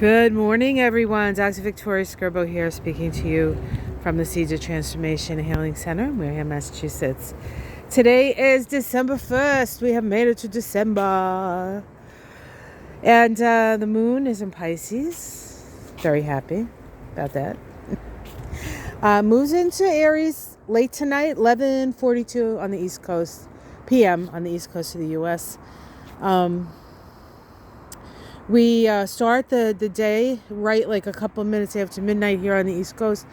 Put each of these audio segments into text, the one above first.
Good morning, everyone. Dr. Victoria Skirbo here, speaking to you from the Seeds of Transformation Healing Center in Wareham, Massachusetts. Today is December 1st. We have made it to December. And the moon is in Pisces. Very happy about that. Moves into Aries late tonight, 11:42 on the East Coast, p.m. on the East Coast of the U.S. We start the day right like a couple of minutes after midnight here on the East Coast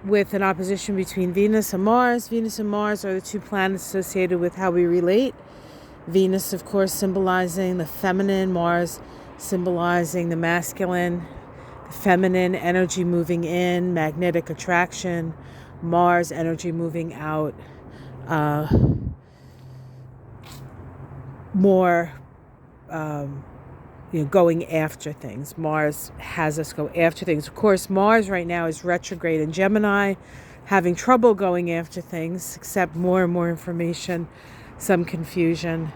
with an opposition between Venus and Mars. Venus and Mars are the two planets associated with how we relate. Venus, of course, symbolizing the feminine, Mars symbolizing the masculine, the feminine energy moving in, magnetic attraction, Mars energy moving out, more going after things. Mars has us go after things. Of course, Mars right now is retrograde in Gemini, having trouble going after things, accept more and more information, some confusion,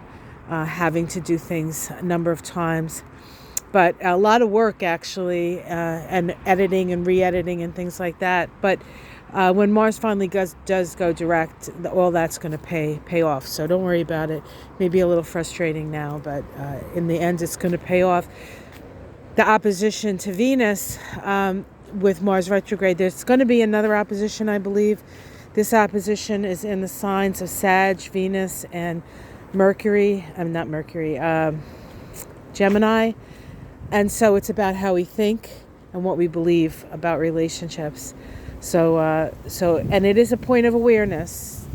having to do things a number of times. But a lot of work, actually, and editing and re-editing and things like that. But when Mars finally does go direct, all that's going to pay off. So don't worry about it. Maybe a little frustrating now, but in the end, it's going to pay off. The opposition to Venus with Mars retrograde, there's going to be another opposition, I believe. This opposition is in the signs of Sag, Venus, and Gemini. And so it's about how we think and what we believe about relationships. So and it is a point of awareness.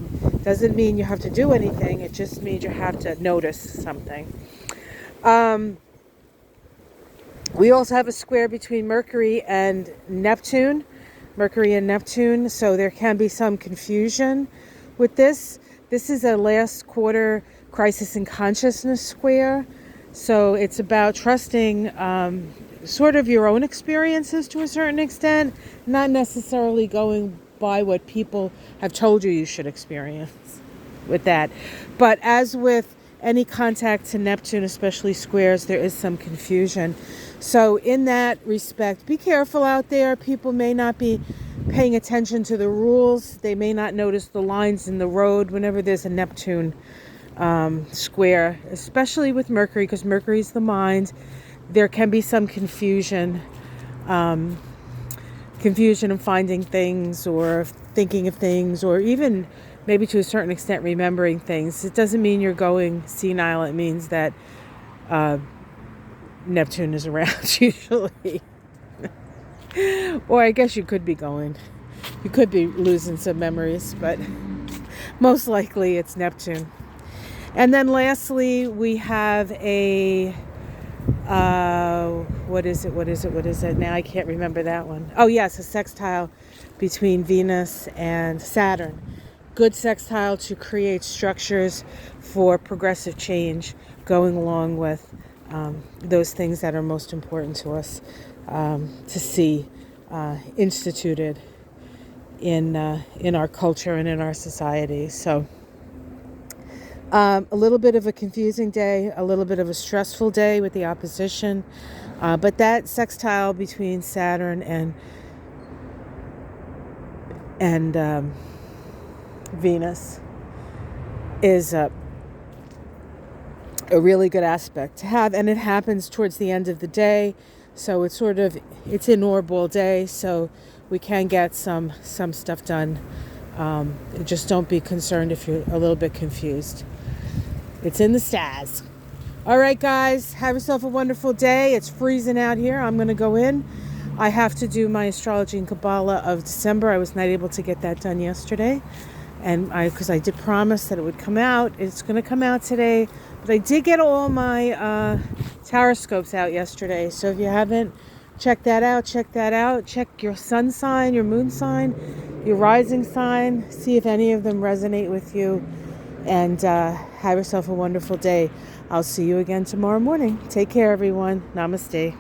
Doesn't mean you have to do anything. It just means you have to notice something. We also have a square between Mercury and Neptune. So there can be some confusion with this. This is a last quarter crisis in consciousness square. So it's about trusting sort of your own experiences to a certain extent, not necessarily going by what people have told you should experience with that. But as with any contact to Neptune, especially squares, there is some confusion. So in that respect, be careful out there. People may not be paying attention to the rules. They may not notice the lines in the road whenever there's a Neptune square, especially with Mercury, because Mercury is the mind. There can be some confusion in finding things or thinking of things, or even maybe to a certain extent remembering things. It doesn't mean you're going senile. It means that Neptune is around usually. Or I guess you could be losing some memories, but most likely it's Neptune. And then lastly, we have a what is it? Now I can't remember that one. Oh yes, a sextile between Venus and Saturn. Good sextile to create structures for progressive change, going along with those things that are most important to us to see instituted in our culture and in our society. So a little bit of a confusing day, a little bit of a stressful day with the opposition, but that sextile between Saturn and Venus is a really good aspect to have, and it happens towards the end of the day, so it's in orbital day, so we can get some stuff done. Just don't be concerned if you're a little bit confused. It's in the stars. All right, guys, have yourself a wonderful day. It's freezing out here. I'm going to go in. I have to do my Astrology and Kabbalah of December. I was not able to get that done yesterday, and because I did promise that it would come out. It's going to come out today, but I did get all my taroscopes out yesterday. So if you haven't checked that out. Check your sun sign, your moon sign, your rising sign. See if any of them resonate with you. And have yourself a wonderful day. I'll see you again tomorrow morning. Take care, everyone. Namaste.